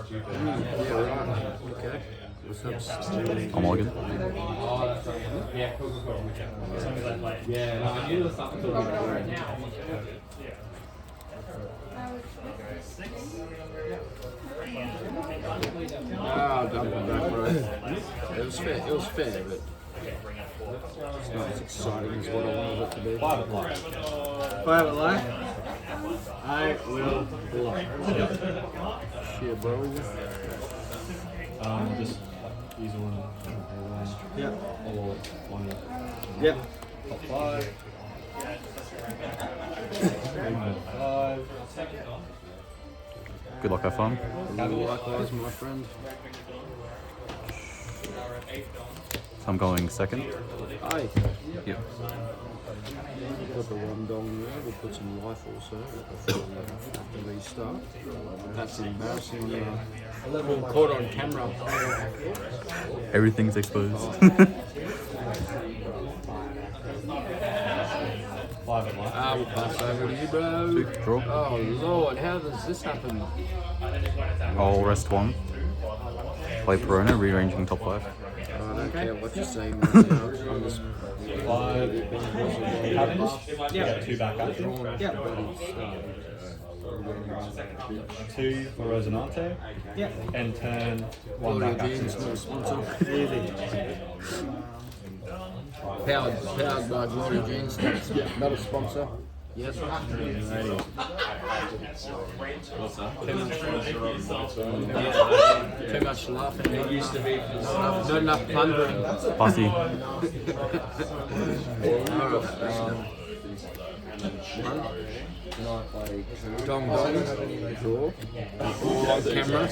Yeah, right. Okay. What's up, Steve? I'm all good. Yeah, Coca-Cola. Yeah, no, I knew there was something called Ah, dumping back, bro. It was fair, but it's not as exciting as what I wanted it to be. Private life. I will block. Shit, bro. Just use one. Yep. Or one. Yep. Top 5. Good luck, have fun. Likewise, my friend. So I'm going second. Aye. Yep. Put the one dong there. We'll put some life also before we have to restart. That's embarrassing. Level caught on camera. Everything's exposed. 5 at life. We'll pass over to you, bro. Draw. Oh lord, how does this happen? I'll rest one. Play Perona, rearranging top 5. I don't care what you're saying right now. I'm just 5 cabins. Yeah. 2 back action. Yep. 2 for Rosinante. Yep. And turn 1 Gloria back action. Jeans, not a sponsor. Easy. Powered by Gloria Jeans, not a sponsor. Yes. Too much laughing. It used to be. Not enough plundering. Bossy. Dong dong. Draw. Camera.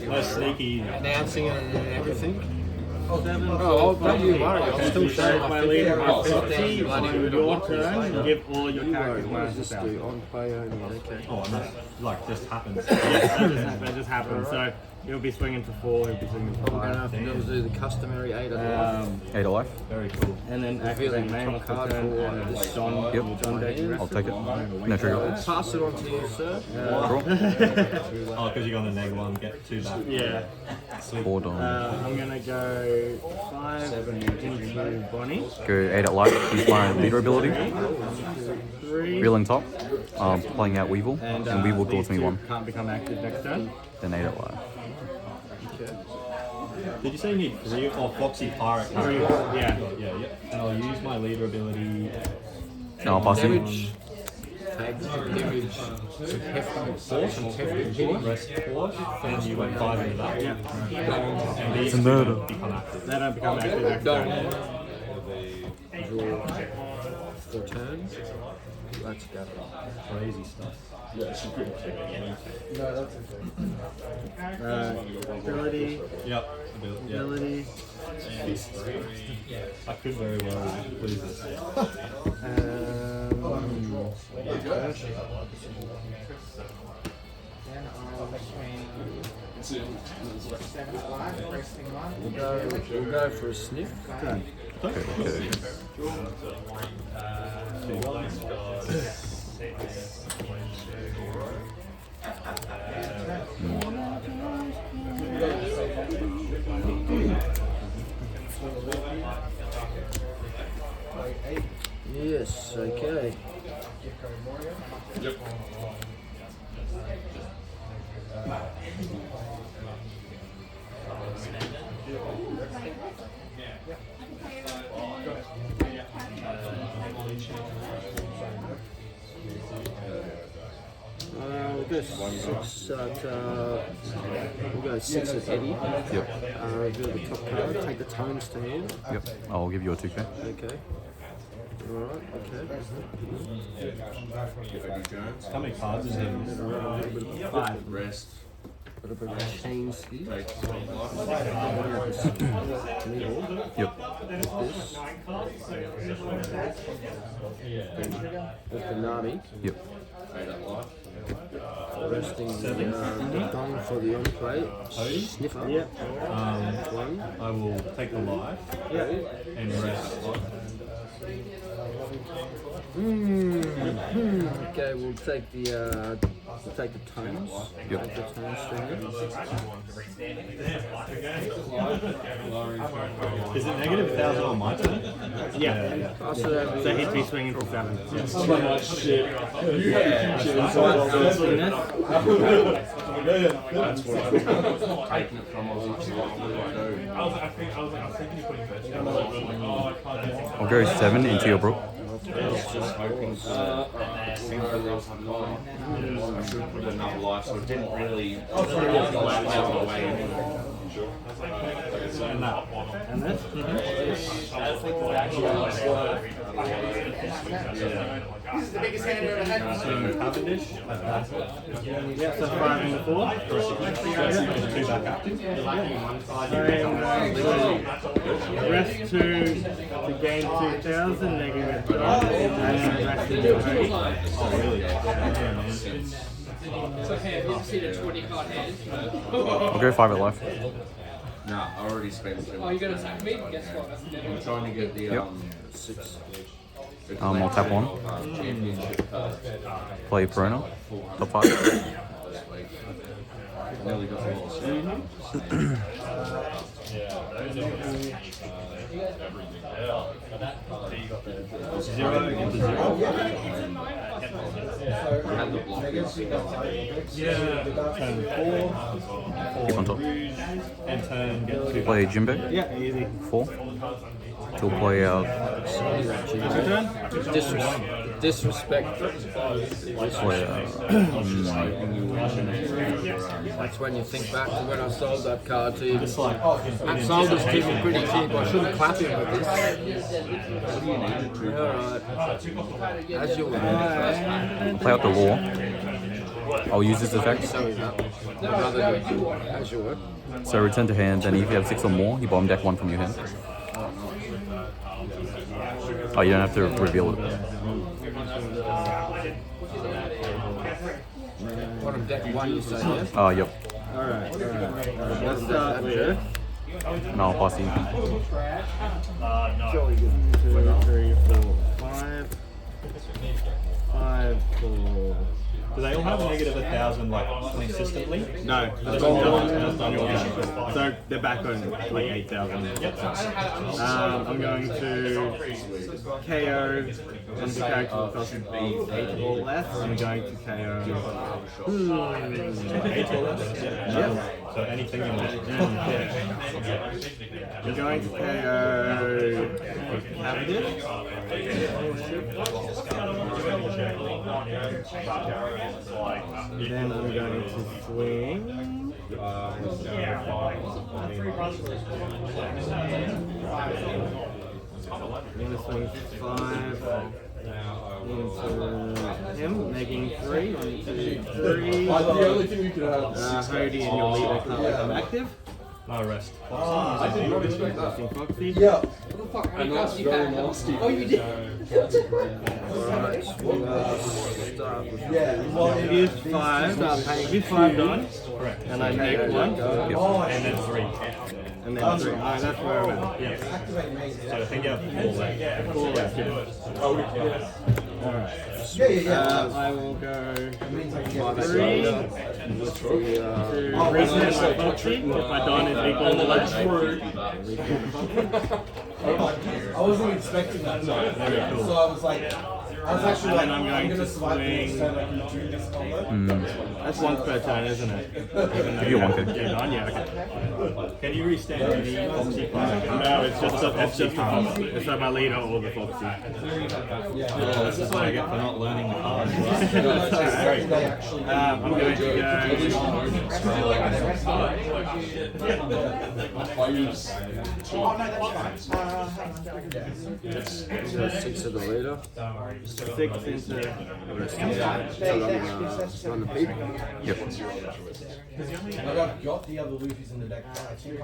No sneaky. Announcing it and everything. 7, Oh, don't you worry. I'll still show my my leader, 15 my 15, bloody on your turn, give all your You worry. characters What does this out. do? On play only. Okay. Oh, and that's like just happens. That just happened. So he'll be swinging for 4, he'll be swinging for I'm gonna 5. have to do the customary 8 of life. 8 of life. Very cool. And then Revealing activate name top of the card turn for and this John, Yep. John deck. I'll take it. No trigger. Pass it on to you, sir. Draw. Oh, because you got the -1, get 2 back. Yeah. 4 dom. I'm gonna go 5 into Bonnie. Go 8 at life. Use my leader ability. 3. Reeling top. Playing out Weevil. And Weevil these draws me two 1. can't become active next turn. Then 8 at life. Did you say you need 3 or Foxy Pirate? 3. Yeah. Yeah. And I'll use my leader ability. No, I'll pass you. Damage. Take damage. Some hefty force and hefty hitting. Rest 4. And you went 5 into that. Yeah. And these It's a murder. become active. They don't become active next turn. Draw 4 turns. Let's go. Crazy stuff. Ability. Yep. Ability. I could very well lose this. We'll go for a sniff. Okay. Yes, okay. We'll go 6 at, we'll go 6 at Eddie. Yep. Reveal the top card, take the tones to hand. Yep. I'll give you a 2K. Okay. Alright, okay. How many cards is there? 5. Rest. Got a bit of a change here. Yep. With the Nami. Yep. Resting the dong for the on play. Sniffer. Yep. 1. I will take the life and rest. Okay, we'll take the We'll take the tones. Yep. Take the tones thing. Is it negative 1,000 on my turn? Yeah. So he'd be swinging for 7. That's what I'll go 7 into your brook. I should put another life, so it didn't really away anymore. And this? Cavendish. Yeah, so 5 in the 4. Two back active. Rest to gain 2,000, negative 12, and rest to do 8. Oh, really? I'll go 5 at life. Nah, I already spent too Oh, much. you're gonna attack me? Guess what? That's the I'm trying to get the Yep. 6. I'll tap 1. Championship card. Play Perona. Top 5. Nearly got the loss. Zero into 0. Had the blockers. Turn 4. Keep on top. And turn get 2 Play Jimbo. Yeah, easy. 4. He'll play out. Disrespect. Play That's when you think back to when I sold that card to you. It's like, I sold this to me pretty cheap. I shouldn't clap him with this. Alright. As you would. play out the war. I'll use this effect. So is that. Another good. As you would. So return to hand, and if you have 6 or more, you bottom deck 1 from your hand. Oh, you don't have to reveal it. Bottom deck 1, you say, yeah? Oh, yep. Alright. Let's start with No, I'll pass you. 2, 3, 4, 5. 5, 4. do they all have negative 1,000 like consistently? No, that's on your hand. So they're back on like 8,000. I'm going to KO one of the characters with cost of 8 or less. I'm going to KO. 8 or less? Yep. So anything you want. I'm going to KO Cavendish. Then I'm going to swing. I'm going to swing 5 into him, making 3. 1, 2, 3. Hody and your leader can't become active. No rest. Resting Foxy. fuck? How many cards do you have? Oh, you did. Alright, we'll start with Use 5. Use 5 dice. Correct. And I make 1. And then 3. And then 3. Alright, that's where I'm at. Yeah. So I think you have 4 left. 4 left. Alright. I will go 3 to reset my Foxy. If my Don is equal to left. I wasn't expecting that. So I was like, I was actually like, I'm going to swing. swing. That's once per turn, isn't it? Even though You want to. yeah, Don, yeah, okay. Can you restand any Foxy card? No, it's just a Foxy. It's like my leader or the Foxy. Oh, this is what I get for not learning the cards. I'm going to so 6 of the leader. 6 into The rest of the on the peak. Yep. I've got the other Luffy's in the deck. I think I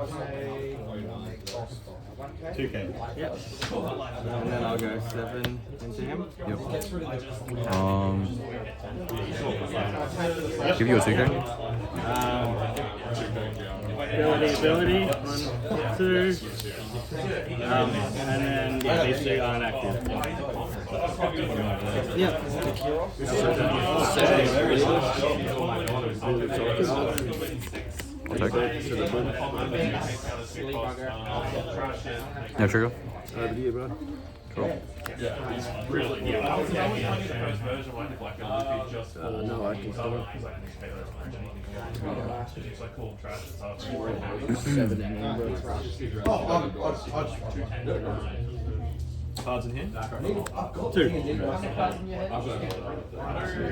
cost 2K. Yep. And then I'll go 7 into him. Yep. Give you a 2K. ability, 1, 2. And then yeah, these two aren't active. Yep. I'll take it. No trigger. Over to you, bro. Cool. No, I can still. 7 in here, bro. Cards in hand? 2.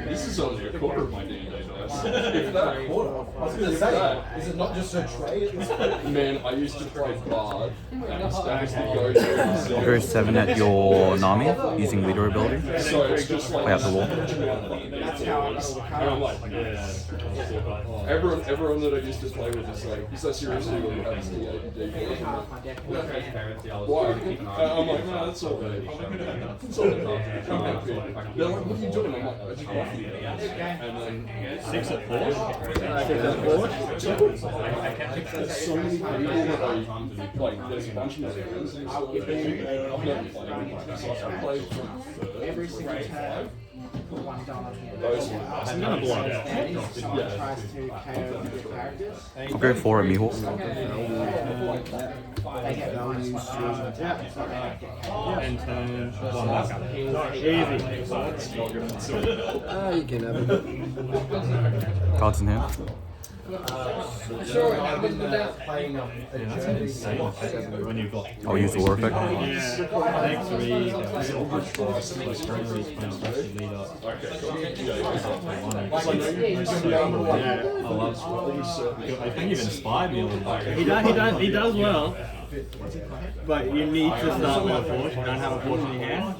This is only a quarter of my D&D dice. If that quarter, I was going to say, is it not just a tray at this point? Man, I used to play Bard, and that was the go-to. I'll go 7 at your Nami using leader ability. So it's just like Way out the wall. And I'm like, everyone that I used to play with is like, is that seriously what you have to do? Why? I'm like, no, that's all good. It's all good. I'm happy. They're like, what are you doing? I'm like, I just want you. And then 6 at 4. 6 at 4. there's so many people that I like. There's a bunch of my friends and stuff. I've never played them. So I played from Every single turn, put $1 here. those ones. I'm gonna block. Someone tries to KO your characters. I'll go 4 at Mihawk. They get bonus. And turn 1 back up. Easy. You can have it. Cards in hand. Sure, I wouldn't put down. Playing a That's journey. insane. When you've got I'll use the war effect. Yeah. Thanks, Reed. I think you've inspired me a little bit. He does well. But you need to start with a force. You don't have a force in your hand.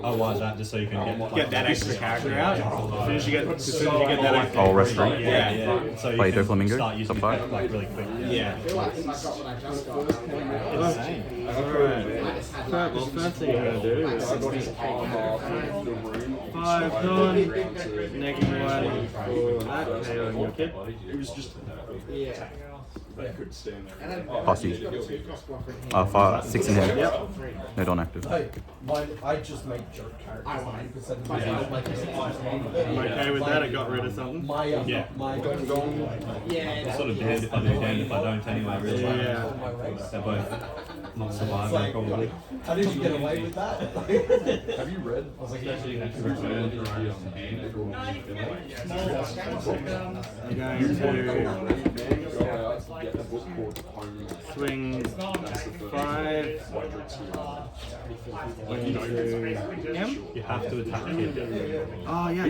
Oh, why is that? Just so you can Get that extra character out. As soon as you get that extra. I'll restaurant. Yeah. So you Play can Doflamingo. start using Top 5. it like really quick. Yeah. Insane. Alright. Well, first thing you're gonna do is 5 con, negative 1 for that, KO on your kid. It was just. I couldn't stand there. Pass you. 5, 6 in hand. Yep. No don't active. Like, I just make joke characters 90% of the time. I'm okay with that, I got rid of something. My Yeah. my dong It's sort of damned if I do, damned if I don't anyway, really. Yeah. They're both not surviving, probably. How did you get away with that? Have you read? I was like, I'm going to swing 5 into him. You have to attack the kid. Oh yeah, I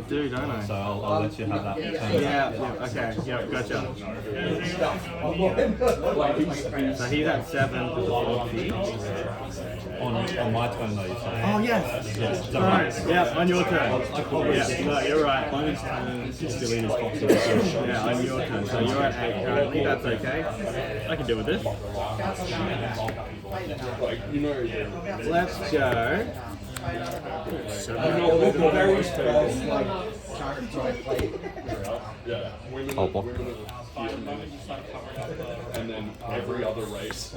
do, don't I? So I'll let you have that turn. Yeah, okay, yeah, gotcha. So he's at 7 for the 4 feet. On my turn though, you say. Oh yes! Yes. Alright, yeah, on your turn. Yeah, no, you're right. Yeah, on your turn. So you're at 8 currently, that's okay. I can deal with this. like, you know, Let's go. The very first like character I played. yeah, women, I'll block. women and then every other race.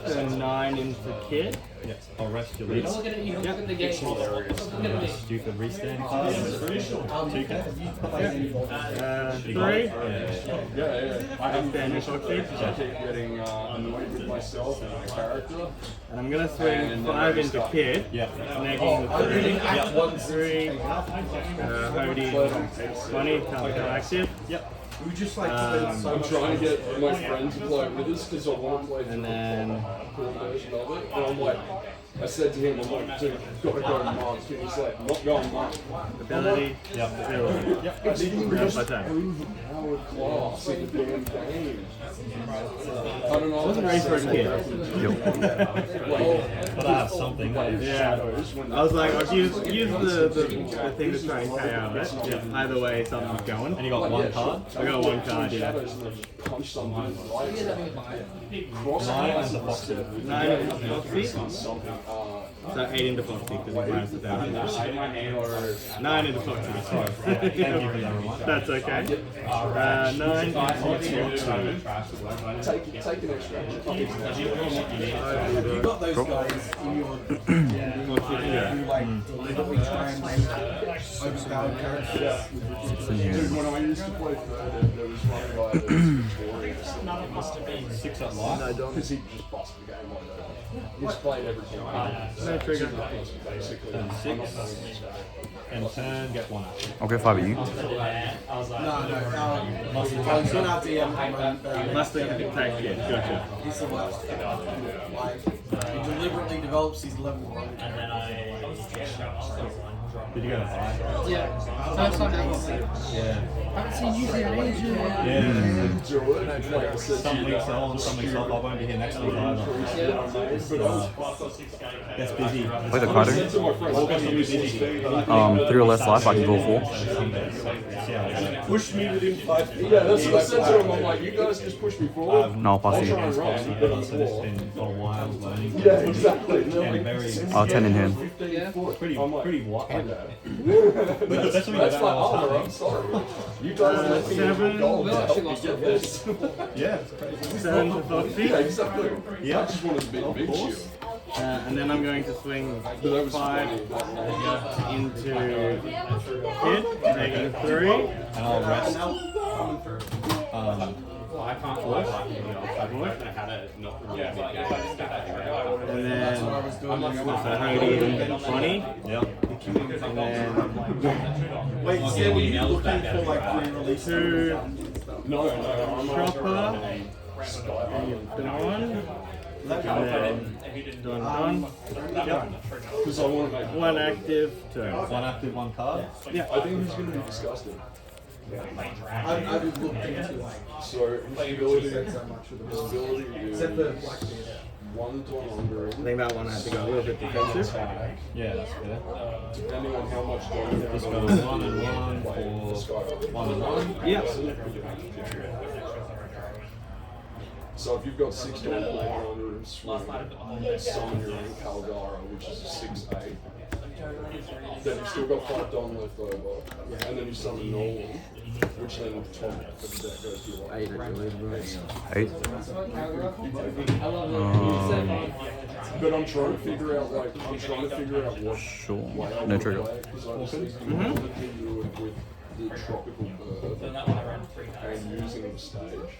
So 9 into kid. Yes. I'll rest your leader. Look at it, you look at the game. Look at me. Stupid restand cards. 2 cards. 3. Yeah. I have standard for I keep getting annoyed with myself and my character. And I'm gonna swing 5 into kid. Yeah. Making the 3. 3. Hody 20. Can't go active. Yep. We just like spend so I'm much trying to get my friend to play with us because I want to play And then a cool version of it. And I'm like, I said to him, I'm like, dude, gotta go Mars. And he's like, not going Mars. ability. Yep. I didn't even That's my turn. Howard class in the damn game. I don't know. Wasn't ready for a kid. But I have something. Yeah. I was like, I'll use the thing to try and KO it. Yeah. Either way, something's going. And you got 1 card. I got 1 card, yeah. Punch something right. 9 and the foxy. 9 and Foxy. Something. So 8 into Foxy because he's minus 1,000. 9 into Foxy. Sorry. Thank you for that reminder. That's okay. 9 into Foxy. Take an extra. You got those guys in your who like deliberately try and make overpowered characters. In here. Dude, when I used to play third, there was one guy that was victorious. 6 at life. Because he just busted the game like that. He's played everything. No trigger. Basically. 6. And turn, get 1 up. I'll go 5 at you. No, it's not out the Must have attack kid. Gotcha. He's the worst. Like, he deliberately develops his level 1. Did you go to 5? Yeah. First time ever. Yeah. Haven't seen you in ages. Yeah. Some weeks on, some weeks off. I won't be here next week either. That's busy. Play the Carter. August will be busy. 3 or less life, I can go 4. Push me within 5 feet. Yeah, that's what I said to him. I'm like, you guys just push me forward. No, I'll pass I'll you. try and run. But also just been for a while learning. Yeah, exactly. And they're And like, very 10 in hand. 15 foot. pretty I'm like, pretty wide. That's my armor, I'm sorry. You guys let me have gold to help me get this. Yeah, it's crazy. 7 to Foxy. Yeah, exactly. Yeah. I just wanted to be a big shield. And then I'm going to swing But that was 5 funny. into Kid, taking 3. And I'll rest. I can't work like I don't know how to not And then so Hody 20. Yep. And then Wait, so were you looking for like pre-release? 2 No, Chopper. Dawn. And then Dawn. Yep. because I want to make 1 active turn. 1 active, 1 card. Yeah. I think he's going to be disgusting. I've looked into like So his ability, so much with the except is for Blackbeard. 1 to hungry, I think that one had to go a little bit defensive. Yeah, that's good. depending on how much damage Just go 1 and 1 for 1 and 1. Yep. So if you've got 6 to 1 and swing, summon your own Calgara, which is a 6/8. Then you've still got 5 Don left over, and then you summon Nolan, which then top of the deck goes to your 8 8. But I'm trying to figure out what Sure. way I No want to trigger. play it, because I just think I want to do it with the tropical bird and using the stage.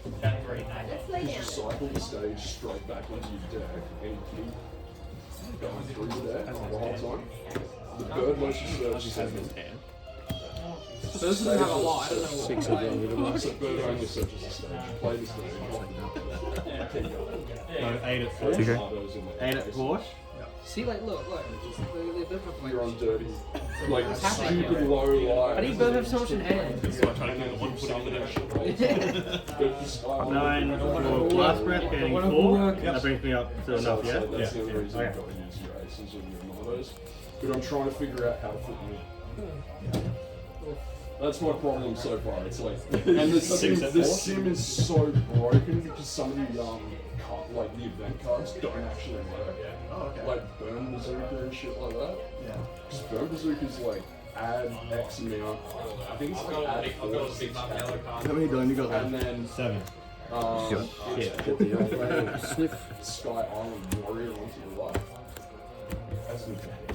Because you cycle the stage straight back into your deck and keep going through the deck the whole time. The bird motion search is having So this doesn't have a lot. I don't know. 6 of them. so bird only searches the stage. You play the stage. Keep going. So 8 at 4. 2K. 8 at 4. See, like, look. You're on dirty. Like stupid low life. How do you both have so much in hand? 9 for Blast Breath, getting 4. That brings me up to enough, yeah? That's the only reason you've got to use your aces and your mottos. But I'm trying to figure out how to fit them in. That's my problem so far. It's like, and the sim is so broken because some of the like the event cards don't actually work. Like Burn Bazooka and shit like that. Yeah. Because Burn Bazooka's like add X amount. I think it's like add 4 or 6 How many done you got and left? then 7. Sniff. Sky Island Warrior onto the left. As a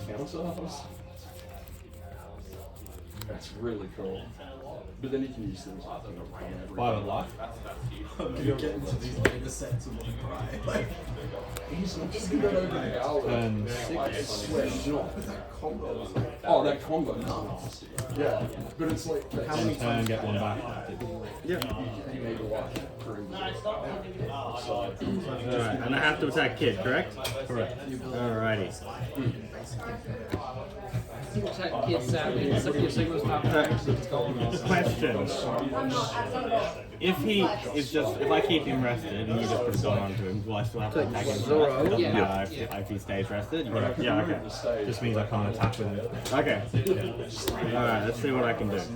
counter. That's really cool. But then you can use things like 5 at life. I'm gonna get into these later sets and cry. Like, he's not just gonna over the hour. Turn I 6. swear he's not. that combo is Oh, that combo is nasty. Yeah. But it's like, how many Turn, times get 1 back. you need to watch during the day? Alright, and I have to attack Kid, correct? Correct. Alrighty. Attack kids sadly. It's like your signals pop. Question. If I keep him rested and you just put a gun onto him, will I still have to attack him? It doesn't Yeah. matter if he stays rested? Yeah, okay. Just means I can't attack with him. Okay. Alright, let's see what I can do. Which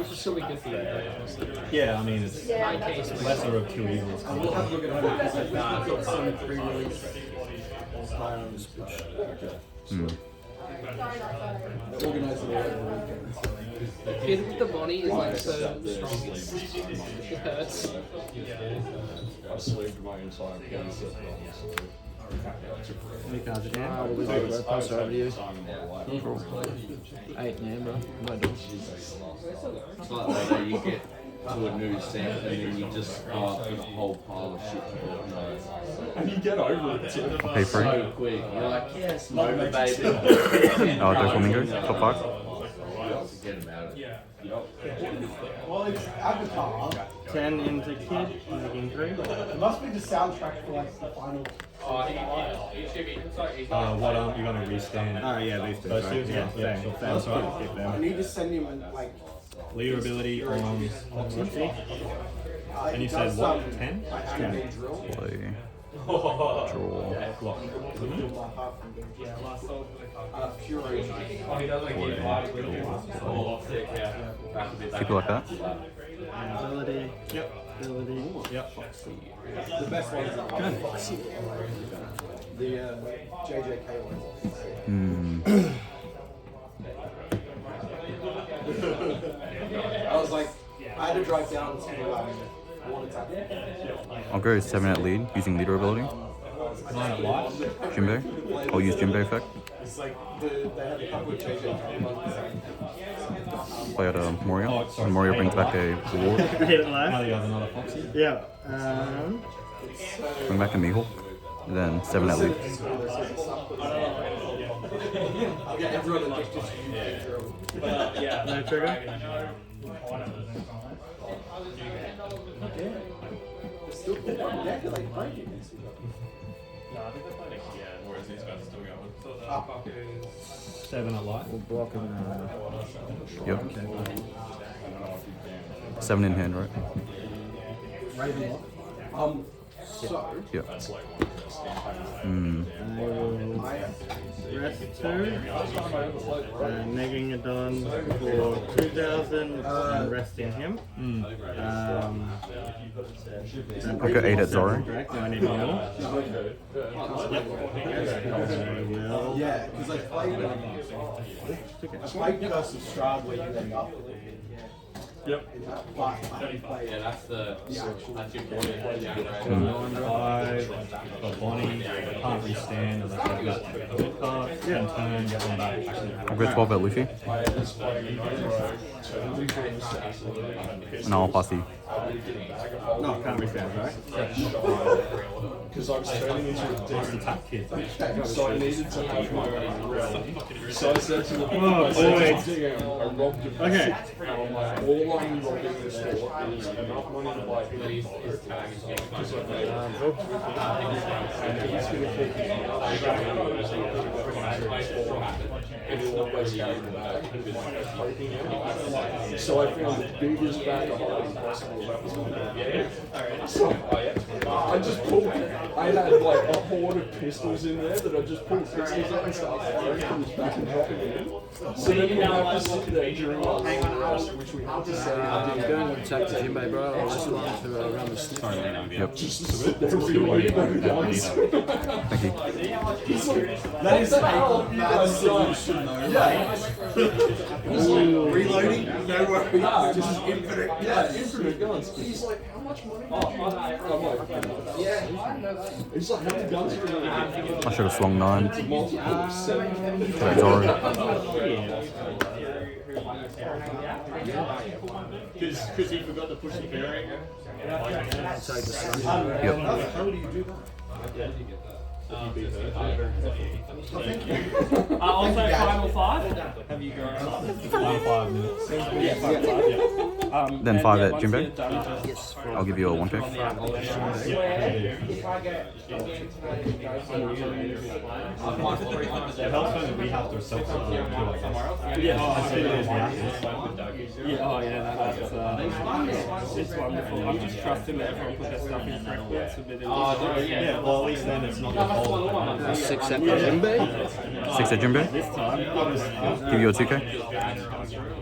will still be good for you, honestly. Yeah, I mean, it's My case. lesser of 2 evils. We'll have to look at it because I've got some pre-release. Organize it all over the weekend. Kid with the body is like so strong. It hurts. I sleeved my entire plan set. Any cards in hand? We'll pass it over to you. 8 now, bro. No done. It's like that you get to a new set and then you just start with a whole pile of shit. And you get over it too. Pay free. So quick. You're like, yes, moment, baby. Doflamingo, top 5. Forget about it. Well, it's Avatar. 10 into kid, making 3. It must be the soundtrack for like the final. What you gonna restand? Oh yeah, these two. Those Right? two? Yeah, Yeah, same. sure. Same, so I can keep I them. need to send him like. Leader ability on Oxy. And you he said does, what? 10? Like anime drill. Play. Draw. Block. Do my half and then pure Oh, he does like game 5 with you. Oh, sick, yeah. Keep it like that. Ability. Yep. Ability. Yep. the best ones are the JJK ones. I was like, I had to drive down to Water Tap. I'll go 7 at lead using leader ability. 9 at life. Jimbe. I'll use Jimbe effect. It's like they had a couple of JJK ones. Play at Moria. And Moria brings back a reward. Hit it Now live. you have another Foxy. Yeah. Bring back a Mihawk. And then 7 at lead. I'll get everyone to just No trigger. still like breaking this. Whereas these guys are still going. So the fuck is 7 at life. Block and Yep. 7 in hand, right? So Yep. Rest 2. Negging it on for 2,000 and resting him. I'll go 8 at Zoro. Do I need more? yeah, because I played Curse of Strahd where you end up with it. Yep. But I haven't played that's your boy. 5. Got Bonnie. Can't restand. And I've got good card. And turn. Get one back. I'll go 12 at Luffy. And I'll pass you. No, can't restand, right? Because I was turning into a demon. Tap kid. So I needed to have my own realm. So I said to the boy. I robbed your Okay. all I'm robbing this for is enough money to buy these. Because I made and he's going to keep his and he'll always carry the bag. So I found the biggest bag of holding possible. That was so I just pulled. I had like a horde of pistols in there that I just pulled pistols out and started firing from his back and dropping it in. So then we have to sit there during our rest, which we have to say Go and attack the Jimbe, bro. I'll just run to around the stick. Yep. just to sit there reloading their guns. Thank you. That is how you guys should know. Yeah. Reloading? No worries. Just infinite. Yeah, infinite guns. He's like, how much money? I'm like, Yeah, I know that. he's like, how many guns are you going to I should have swung 9. multiple? 7. At Zoro. Because he forgot to push the bearing. Yep. How do you do that? I'll say 5 or 5. Have you gone 5 minutes? Then 5 at Jimbe. I'll give you a 1k. It helps when we have to self-support somewhere else. It's wonderful. I'm just trusting that everyone put their stuff in correctly. It's a bit of Yeah, well, at least then it's not the whole 6 at Jimbe. 6 at Jimbe. Give you a 2k.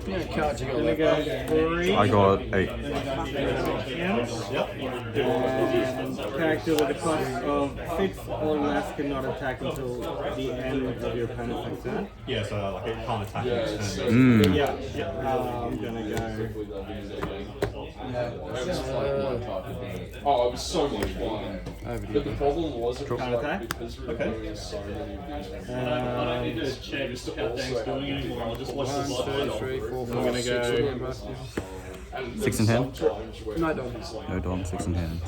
Yeah, cards you got Gonna left. go 3. I got 8. Yep. And character with a cost of 6 or less cannot attack until the end of your opponent's turn. Yeah, so like it can't attack Yeah, its it's turn. so- Yeah, I'm gonna go. Oh, it was so much fun. But the problem was it was Counter attack? like because we were doing so many of these. I don't need to check how things going anymore. I'll just watch the slide. 1, 2, 3, 4, I'm 5, gonna 6 go- again, bro. 6 in hand. No, don't. No dom, 6 in hand.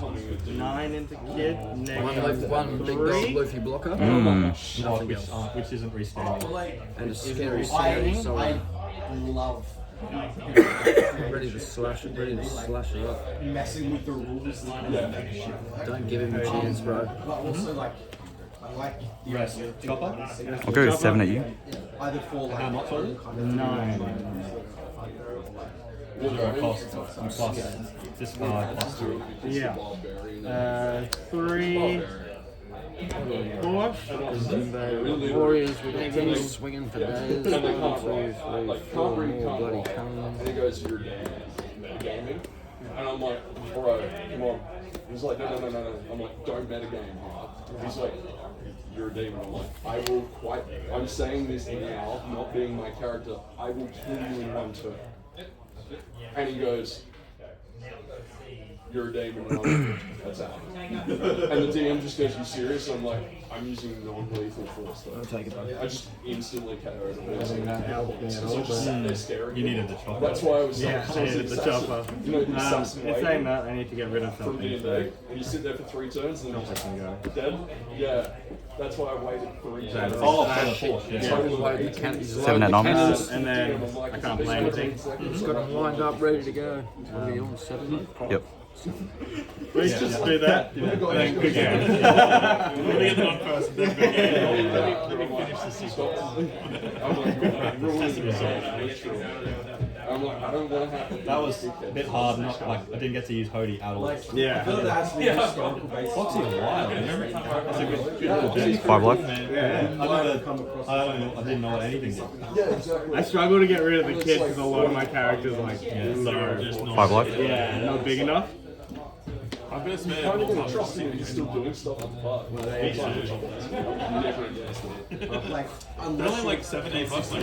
9 into kid, One big -3. Luffy blocker. Which isn't restanding. And a scary scary, so love ready to slash it up. messing with the rules. Don't give him a chance, bro. But also like I like the Rest. Chopper? I'll go 7 at you. either for like How much was it? 9. Cost plus discard plus 3. Yeah. 3, 4. Warriors with teams swinging for days. 1, 2, 3, 4 more bloody coming. And he goes, "You're gaming," and I'm like, "Bro, come on." He's like, "No." I'm like, "Don't metagame." He's like, "You're a demon." I'm like, I'm saying this now, not being my character. I will kill you in 1 turn. And he goes, "You're a demon." And I'm like, "That's out." And the DM just goes, "You serious?" I'm like, "I'm using non-lethal force though." I'll take it, bro. I just instantly KO'd him. that helped me a So I little just sat there staring. You needed the chopper. That's why I was Yeah, so I needed the chopper. You know, the In assassin saying waiting that, I need to get rid of from something. D&D, So and you sit there for 3 turns and then I can go. dead. Yeah, that's why I waited 3 turns. Oh, for the force, yeah. Totally loaded the cannons. 7 at numbers. And then I can't play anything. He's got them lined up, ready to go. Are we on 7? Yep. Let's just do that. And then good game. Let me get the non-person, then go Let me finish the sequence. I'm like, ruining the result, literally. I'm like, I don't want to have to. That was a bit hard, not like I didn't get to use Hody at all. Yeah. Foxy a while, remember? That's a good bit. 5 life. I didn't know what anything did. Yeah, exactly. I struggle to get rid of the kid because a lot of my characters are like, So, 5 life. yeah, not big enough. I'm kind of going to trust him. He's still doing stuff on the park. Never against me. like They're only like $70 like it's not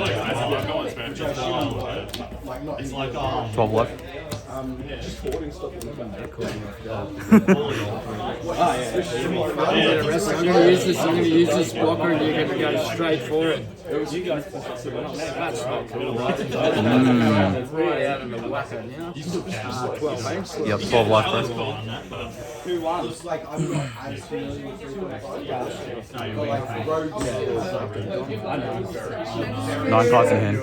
like expensive going, man. Just not it's like 12 life. Just hoarding stuff in the back. I'm going to use this blocker and you're going to go straight for it. You guys, That's not cool. Right out of the whacker now. 12, eh? Yep, 12 life, bro. who won? Like I'm not as familiar with like 9 cards in hand.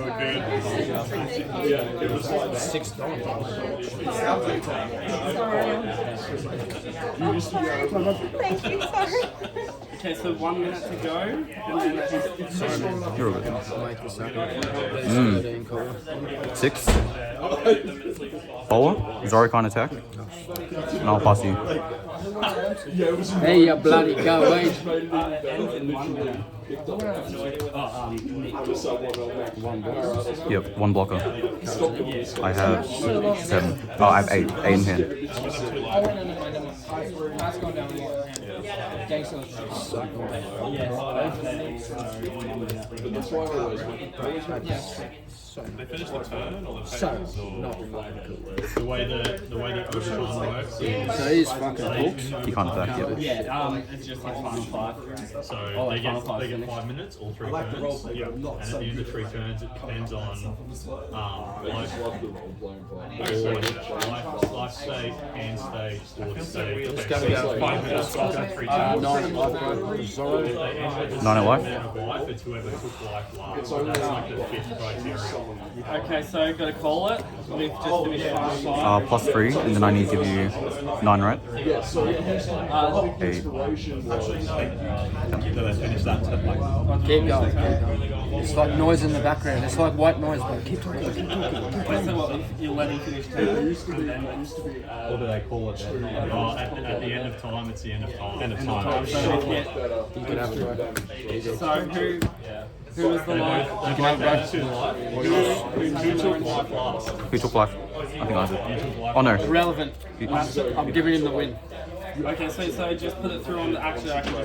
Yeah, it was like $6. Thank you, sorry. Okay, so 1 minute to go, and then You're all good. Make this up. 13 color. 6. Bowler. Zoro can't attack. And I'll pass you. Hey, you bloody go, eh? Yep, 1 blocker. I have 7. Oh, I have 8. 8 in hand. that's why I always they finish the turn or the So, payments or not the way the overcharge works. So he's fucking hooked. You can't attack yet. it's just like final 5. So they get 5 minutes, all 3 turns. Yeah. And at the end of 3 turns, it depends on life state, hand state, or state. It's going to go 5 minutes. 9 life, Zorro. 9 at life. Life, it's whoever took life last. So that's like the 5th criteria. Okay, so gotta call it. We've just finished final 5. Plus 3, and then I need to give you 9, right? Yeah, so 8. Finish that to like Keep going. It's like noise in the background. It's like white noise, but keep talking. Wait, so what, you're letting finish turn? what do they call it then? Oh, at the end of time, it's the end of time. End of time. So if you You can have it, right? so who, Who was the life? You can have both two life. Who took life last? Who took life? I think I did. Oh no. Irrelevant. I'm giving him the win. Okay, so just put it through on the action.